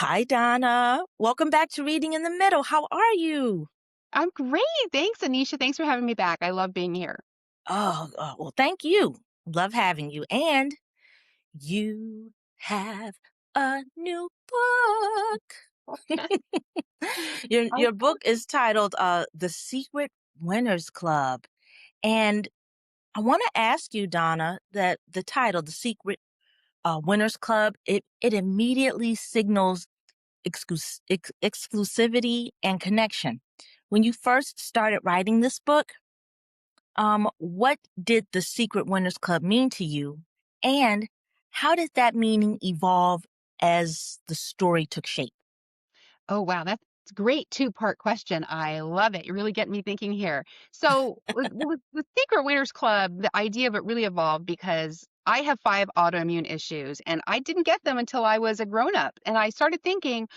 Hi, Donna. Welcome back to Reading in the Middle. How are you? I'm great. Thanks, Anisha. Thanks for having me back. I love being here. Well, thank you. Love having you. And you have a new book. Your Oh, your book is titled The Secret Winners Club. And I want to ask you, Donna, that the title, The Secret Winners Club, it immediately signals exclusivity and connection. When you first started writing this book, what did the Secret Winners Club mean to you? And how did that meaning evolve as the story took shape? oh, wow. That's a great two-part question. I love it. You're really getting me thinking here. So, with the Secret Winners Club, the idea of it really evolved because I have five autoimmune issues, and I didn't get them until I was a grown-up. And I started thinking,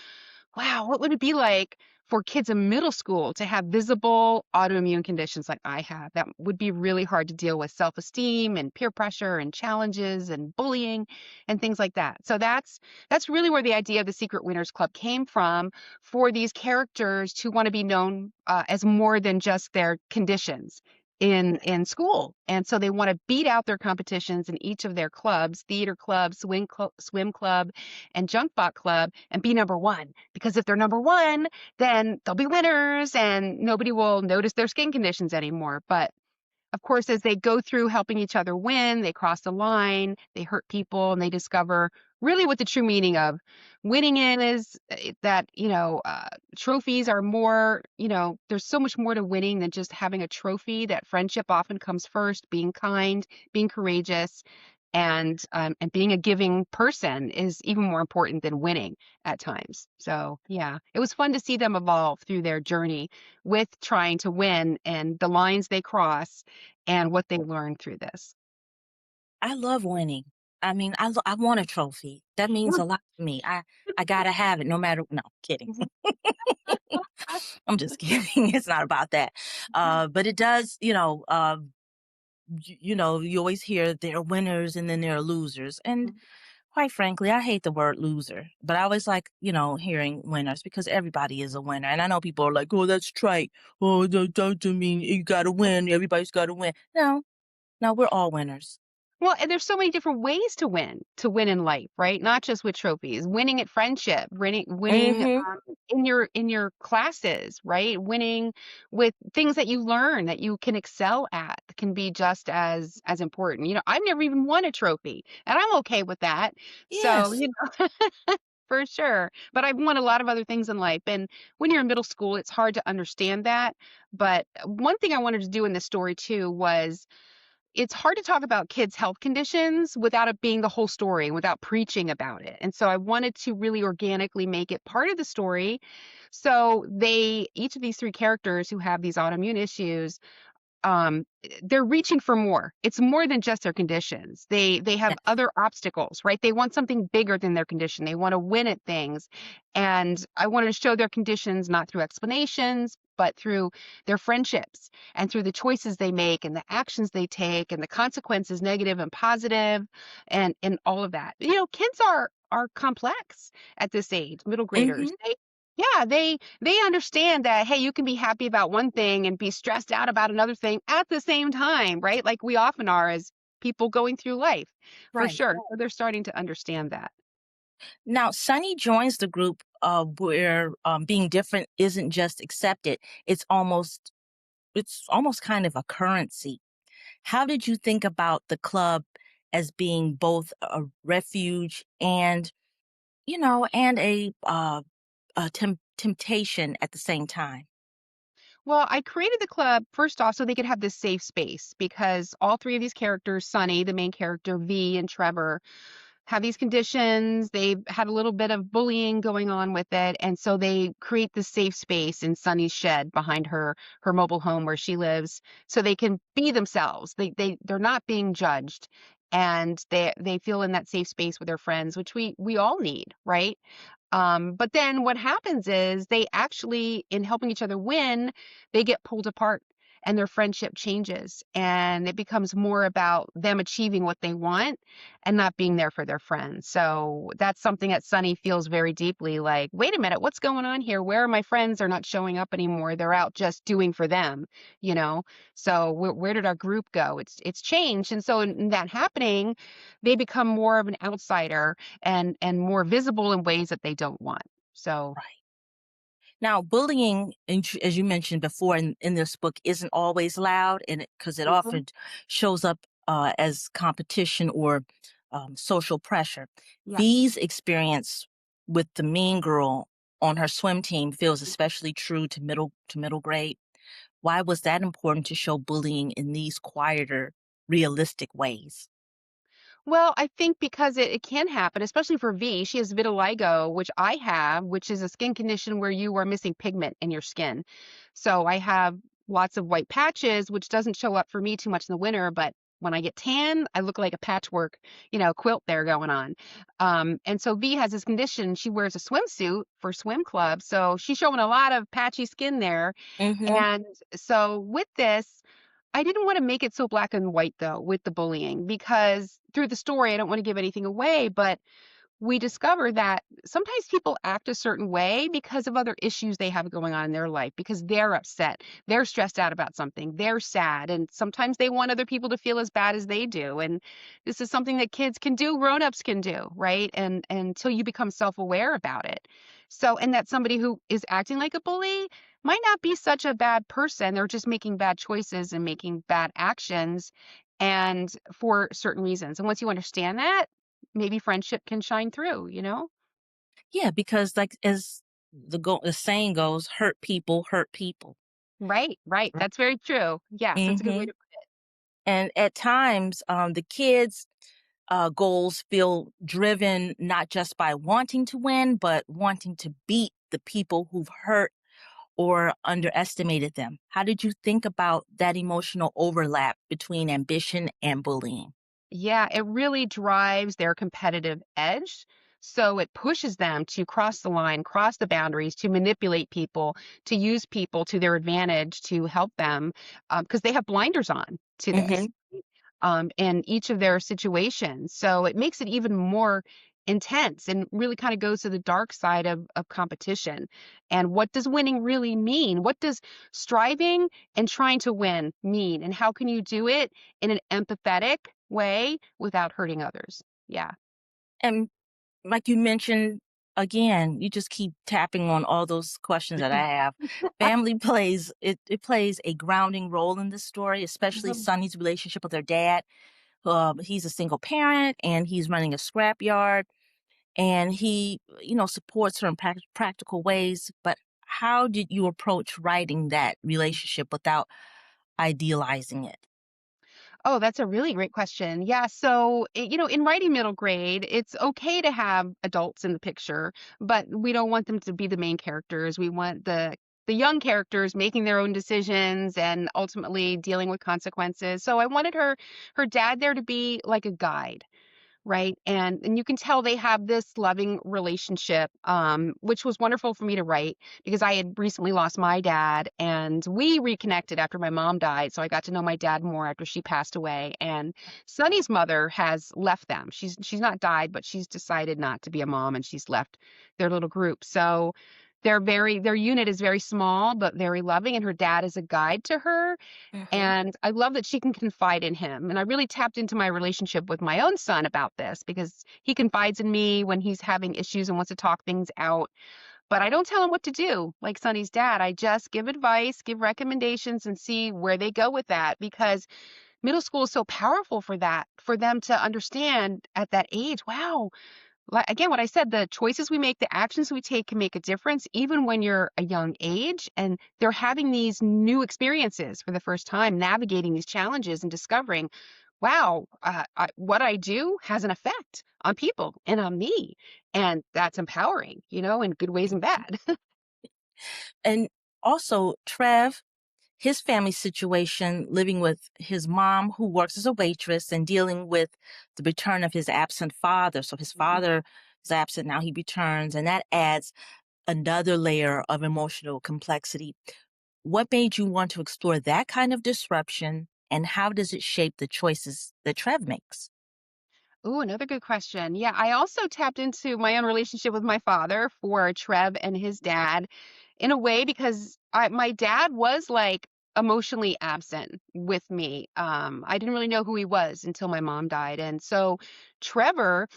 wow, what would it be like for kids in middle school to have visible autoimmune conditions like I have? That would be really hard to deal with self-esteem and peer pressure and challenges and bullying and things like that. So that's really where the idea of the Secret Winners Club came from for these characters to want to be known as more than just their conditions in school. And so they want to beat out their competitions in each of their clubs, theater club, swim club, and junk bot club, and be number one. Because if they're number one, then they'll be winners and nobody will notice their skin conditions anymore. But of course, as they go through helping each other win, they cross the line, they hurt people, and they discover really what the true meaning of winning is that, trophies are more, there's so much more to winning than just having a trophy, that friendship often comes first, being kind, being courageous, and being a giving person is even more important than winning at times. So yeah, it was fun to see them evolve through their journey with trying to win and the lines they cross and what they learn through this. I love winning. I mean, I want a trophy. That means a lot to me. I gotta have it, no matter. No, kidding. Mhm. I'm just kidding. It's not about that. But it does. You always hear there are winners and then there are losers. And quite frankly, I hate the word loser, but I always like, hearing winners because everybody is a winner. And I know people are like, oh, that's trite. Oh, don't mean you got to win. Everybody's got to win. No, no, we're all winners. Well, and there's so many different ways to win in life, right? Not just with trophies. Winning at friendship, winning Hmm. in your classes, right? Winning with things that you learn that you can excel at can be just as important. I've never even won a trophy, and I'm okay with that. So, Yes. for sure. But I've won a lot of other things in life. And when you're in middle school, it's hard to understand that. But one thing I wanted to do in this story too was it's hard to talk about kids' health conditions without it being the whole story and without preaching about it. And so I wanted to really organically make it part of the story. So each of these three characters who have these autoimmune issues, um, they're reaching for more. It's more than just their conditions. They have Yes. other obstacles, right? They want something bigger than their condition. They want to win at things. And I wanted to show their conditions not through explanations, but through their friendships and through the choices they make and the actions they take and the consequences, negative and positive, and all of that. Kids are complex at this age, middle graders. Hmm. Yeah, they understand that, hey, you can be happy about one thing and be stressed out about another thing at the same time, right? Like we often are as people going through life, for Right. sure. So they're starting to understand that. Now, Sunny joins the group where being different isn't just accepted; it's almost kind of a currency. How did you think about the club as being both a refuge and, and a temptation at the same time? Well, I created the club first off so they could have this safe space because all three of these characters, Sunny, the main character, V, and Trevor, have these conditions. They've had a little bit of bullying going on with it, and so they create this safe space in Sunny's shed behind her mobile home where she lives, so they can be themselves. They're not being judged, and they feel in that safe space with their friends, which we all need, right? But then what happens is they actually, in helping each other win, they get pulled apart. and their friendship changes, and it becomes more about them achieving what they want and not being there for their friends. So that's something that Sunny feels very deeply like, wait a minute, what's going on here? Where are my friends? They're not showing up anymore. They're out just doing for them, you know? So where did our group go? It's changed. And so in that happening, they become more of an outsider and more visible in ways that they don't want. So Right. Now, bullying, as you mentioned before in this book, isn't always loud, and because it mhm, often shows up as competition or social pressure. yeah. V's experience with the mean girl on her swim team feels especially true to middle grade. Why was that important to show bullying in these quieter, realistic ways? Well, I think because it can happen, especially for V. She has vitiligo, which I have, which is a skin condition where you are missing pigment in your skin. So I have lots of white patches, which doesn't show up for me too much in the winter, but when I get tan, I look like a patchwork, quilt there going on. And so V has this condition. She wears a swimsuit for swim club. So she's showing a lot of patchy skin there. Mm-hmm. And so with this, I didn't wanna make it so black and white, though, with the bullying, because through the story, I don't wanna give anything away, but we discover that sometimes people act a certain way because of other issues they have going on in their life, because they're upset, they're stressed out about something, they're sad, and sometimes they want other people to feel as bad as they do. And this is something that kids can do, grown-ups can do, right? And until you become self-aware about it. So, and that somebody who is acting like a bully might not be such a bad person. They're just making bad choices and making bad actions and for certain reasons. And once you understand that, maybe friendship can shine through, you know? Yeah, because like as the saying goes, hurt people hurt people. Right, right. That's very true. Yes, that's a good way Mm-hmm. to And at times, the kids' goals feel driven not just by wanting to win, but wanting to beat the people who've hurt or underestimated them. How did you think about that emotional overlap between ambition and bullying? Yeah, it really drives their competitive edge. So it pushes them to cross the line, cross the boundaries, to manipulate people, to use people to their advantage to help them, because they have blinders on to Hmm. this, in each of their situations. So it makes it even more intense and really kind of goes to the dark side of competition. And what does winning really mean? What does striving and trying to win mean? And how can you do it in an empathetic way without hurting others? Yeah. And like you mentioned, again, you just keep tapping on all those questions that I have. Family it plays a grounding role in this story, especially Mhm. Sonny's relationship with her dad. He's a single parent and he's running a scrapyard, and he, supports her in practical ways. But how did you approach writing that relationship without idealizing it? Oh, that's a really great question. Yeah. So, in writing middle grade, it's okay to have adults in the picture, but we don't want them to be the main characters. We want the young characters making their own decisions and ultimately dealing with consequences. So I wanted her dad there to be like a guide. Right, and you can tell they have this loving relationship, which was wonderful for me to write because I had recently lost my dad, and we reconnected after my mom died, so I got to know my dad more after she passed away. And Sonny's mother has left them. She's not died, but she's decided not to be a mom, and she's left their little group. So their unit is very small but very loving, and her dad is a guide to her, Hmm. and I love that she can confide in him. And I really tapped into my relationship with my own son about this because he confides in me when he's having issues and wants to talk things out. But I don't tell him what to do, like Sonny's dad. I just give advice, give recommendations, and see where they go with that because middle school is so powerful for that, for them to understand at that age, wow, like again, what I said, the choices we make, the actions we take can make a difference even when you're a young age and they're having these new experiences for the first time, navigating these challenges and discovering, wow, what I do has an effect on people and on me. And that's empowering, in good ways and bad. And also, Trev, his family situation, living with his mom, who works as a waitress, and dealing with the return of his absent father. So his father is absent, now he returns, and that adds another layer of emotional complexity. What made you want to explore that kind of disruption, and how does it shape the choices that Trev makes? Ooh, another good question. Yeah, I also tapped into my own relationship with my father for Trev and his dad in a way because my dad was like emotionally absent with me. I didn't really know who he was until my mom died. And so Trevor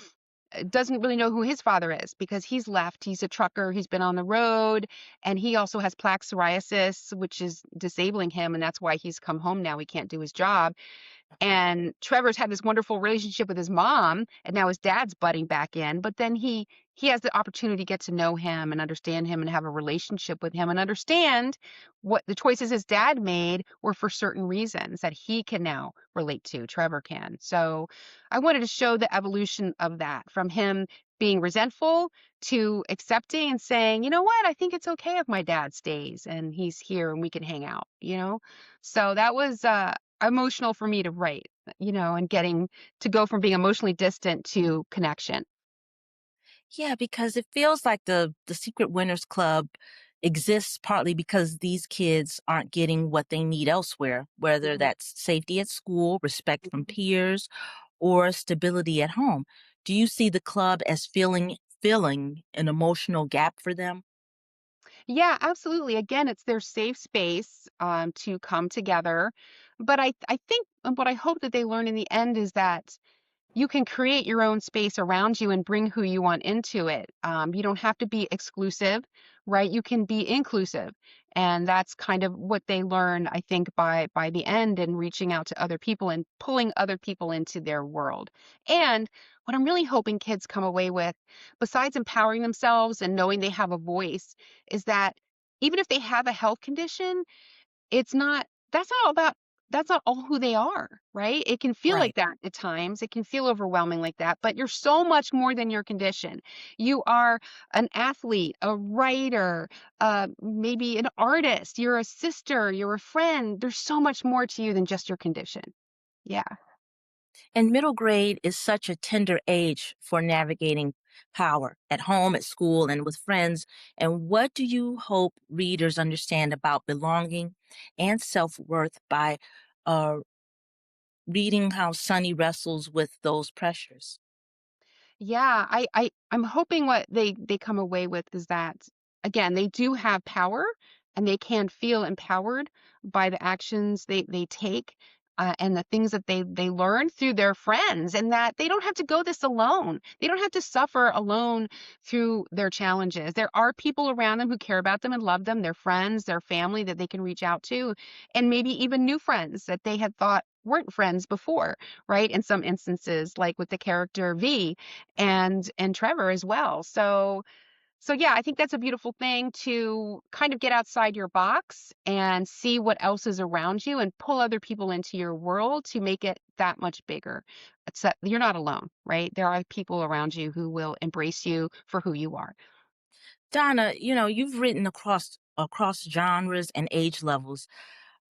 doesn't really know who his father is because he's left. He's a trucker, he's been on the road, and he also has plaque psoriasis, which is disabling him. And that's why he's come home now. He can't do his job. And Trevor's had this wonderful relationship with his mom, and now his dad's butting back in. But then he has the opportunity to get to know him and understand him and have a relationship with him and understand what the choices his dad made were for certain reasons that he can now relate to. Trevor can. So I wanted to show the evolution of that from him being resentful to accepting and saying, you know what, I think it's okay if my dad stays and he's here and we can hang out, you know? So that was emotional for me to write, and getting to go from being emotionally distant to connection. Yeah, because it feels like the Secret Winners Club exists partly because these kids aren't getting what they need elsewhere, whether Mhm, that's safety at school, respect from mhm. peers, or stability at home. Do you see the club as filling an emotional gap for them? Yeah, absolutely. Again, it's their safe space to come together. But I think what I hope that they learn in the end is that you can create your own space around you and bring who you want into it. You don't have to be exclusive, right? You can be inclusive, and that's kind of what they learn, I think, by the end and reaching out to other people and pulling other people into their world. And what I'm really hoping kids come away with, besides empowering themselves and knowing they have a voice, is that even if they have a health condition, it's not that's not all about that's not all who they are, right? It can feel like Right. that at times. It can feel overwhelming like that, but you're so much more than your condition. You are an athlete, a writer, maybe an artist, you're a sister, you're a friend. There's so much more to you than just your condition. Yeah. And middle grade is such a tender age for navigating power at home, at school, and with friends. And what do you hope readers understand about belonging and self worth by uh, reading how Sonny wrestles with those pressures? Yeah, I'm hoping what they come away with is that again, they do have power and they can feel empowered by the actions they take and the things that they learn through their friends and that they don't have to go this alone. They don't have to suffer alone through their challenges. There are people around them who care about them and love them, their friends, their family that they can reach out to, and maybe even new friends that they had thought weren't friends before, right? In some instances, like with the character V and Trevor as well. So yeah, I think that's a beautiful thing to kind of get outside your box and see what else is around you and pull other people into your world to make it that much bigger. It's that you're not alone, right? There are people around you who will embrace you for who you are. Donna, you've written across genres and age levels,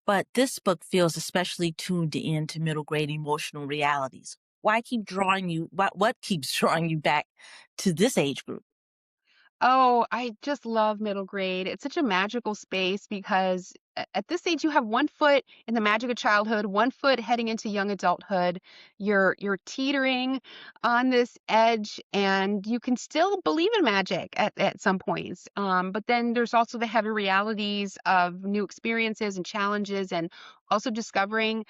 but this book feels especially tuned into middle grade emotional realities. What keeps drawing you back to this age group? Oh, I just love middle grade. It's such a magical space because at this age you have one foot in the magic of childhood, one foot heading into young adulthood. You're teetering on this edge and you can still believe in magic at some points. But then there's also the heavy realities of new experiences and challenges and also discovering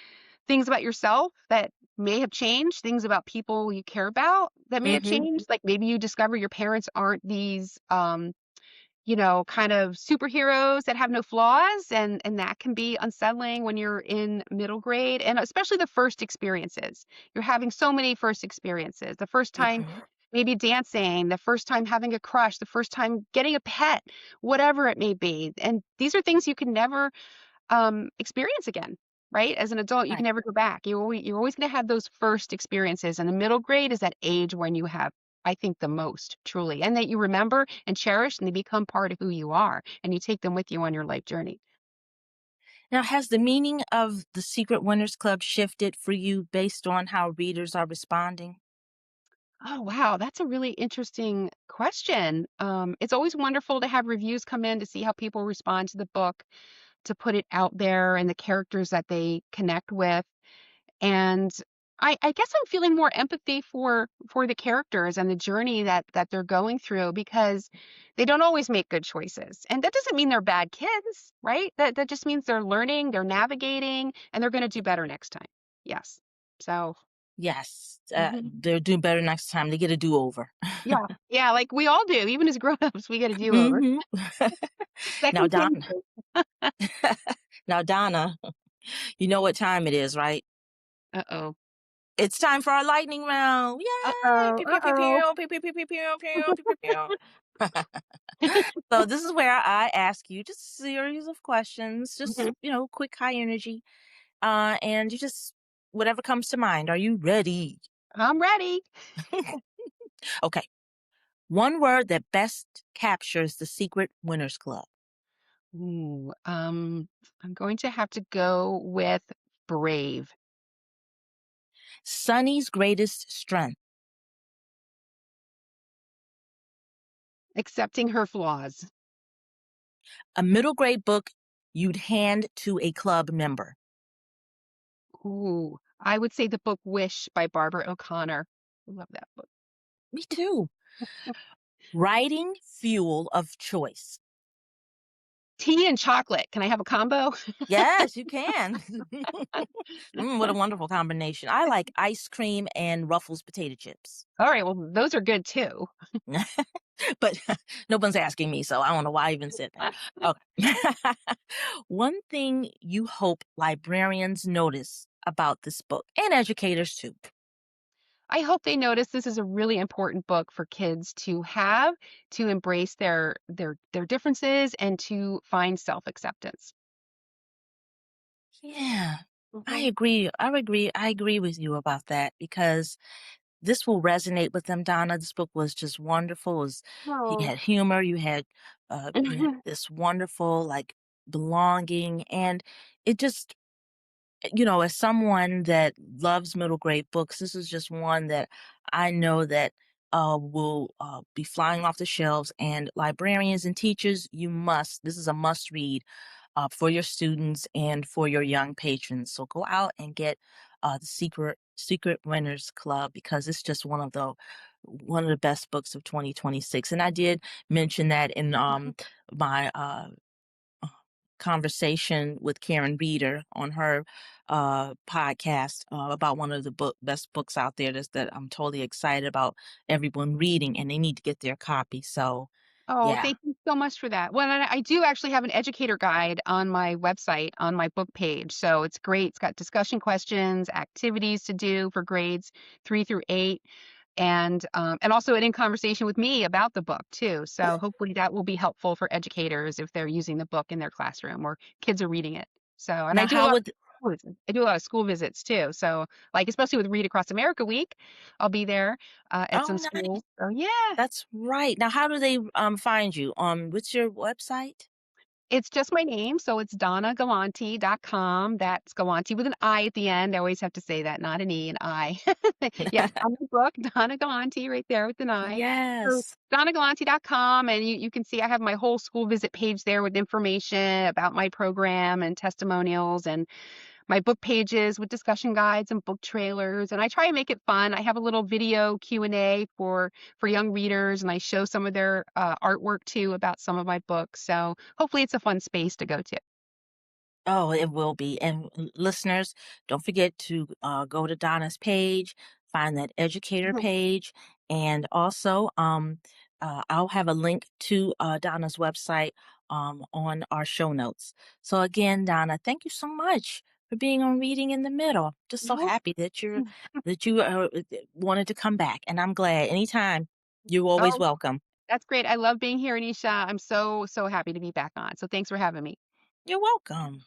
things about yourself that may have changed, things about people you care about that may have Hmm. changed. Like maybe you discover your parents aren't these kind of superheroes that have no flaws and that can be unsettling when you're in middle grade and especially the first experiences. You're having so many first experiences. The first time Hmm. maybe dancing, the first time having a crush, the first time getting a pet, whatever it may be. And these are things you can never experience again, right? As an adult, you can Right. never go back. You're always going to have those first experiences, and the middle grade is that age when you have, I think, the most truly, and that you remember and cherish, and they become part of who you are, and you take them with you on your life journey. Now, has the meaning of the Secret Winners Club shifted for you based on how readers are responding? Oh, wow, that's a really interesting question. It's always wonderful to have reviews come in to see how people respond to the book. to put it out there and the characters that they connect with. And I guess I'm feeling more empathy for the characters and the journey that they're going through because they don't always make good choices. And that doesn't mean they're bad kids, right? That just means they're learning, they're navigating, and they're going to do better next time. Yes. So, Yes, mhm. they're doing better next time. They get a do-over. Yeah. Yeah, like we all do. Even as grown-ups, we get a do-over. Mhm. Now Second Donna chances. now Donna, you know what time it is, right? Uh-oh. It's time for our lightning round. Yay! Uh-oh. Pew, pew, pew, Uh-oh. pew, pew, pew, pew, pew, pew, pew, pew, pew, pew. So this is where I ask you just a series of questions, just, Mhm. quick, high energy, and you just whatever comes to mind. Are you ready? I'm ready. Okay. One word that best captures the secret winners club. Ooh, I'm going to have to go with brave. Sunny's greatest strength. Accepting her flaws. A middle grade book you'd hand to a club member. Ooh, I would say the book Wish by Barbara O'Connor. Love that book. Me too. Writing fuel of choice. Tea and chocolate. Can I have a combo? Yes, you can. What a wonderful combination. I like ice cream and Ruffles potato chips. All right, well, those are good too. But no one's asking me, so I don't know why I even said that. Okay. One thing you hope librarians notice about this book and educators too. I hope they notice this is a really important book for kids to have, to embrace their differences and to find self-acceptance. Yeah, I Mhm. agree. I agree with you about that because this will resonate with them, Donna. This book was just wonderful. You Oh. had humor, you had this wonderful like belonging, and it just as someone that loves middle grade books, this is just one that I know that will be flying off the shelves. And librarians and teachers, this is a must read for your students and for your young patrons. So go out and get the Secret Winners Club because it's just one of the best books of 2026. And I did mention that in my uh, conversation with Karen Reeder on her podcast about one of the best books out there that I'm totally excited about everyone reading, and they need to get their copy. So, Oh, yeah. thank you so much for that. Well, and I do actually have an educator guide on my website, on my book page. So it's great. It's got discussion questions, activities to do for grades 3 through 8, and also an in conversation with me about the book too. So hopefully that will be helpful for educators if they're using the book in their classroom or kids are reading it. So, and I Now, do a how lot would I do a lot of school visits too. So, like especially with Read Across America Week, I'll be there at some oh, nice. schools. So yeah. That's right. Now, how do they find you? What's your website? It's just my name, so it's donnagalanti.com. That's Galanti with an I at the end. I always have to say that, not an E, an I. Yes, on the book, Donna Galanti right there with an I. So Yes. donnagalanti.com, and you can see I have my whole school visit page there with information about my program and testimonials and my book pages with discussion guides and book trailers, and I try and make it fun. I have a little video Q&A for young readers, and I show some of their artwork too about some of my books. So hopefully it's a fun space to go to. Oh, it will be. And listeners, don't forget to go to Donna's page, find that educator Mhm. page, and also I'll have a link to Donna's website on our show notes. So again, Donna, thank you so much for being on Reading in the Middle. Just so Well, happy that you wanted to come back, and I'm glad. Anytime, you're always oh, welcome. that's great. I love being here, Anisha. I'm so happy to be back on. So thanks for having me. You're welcome.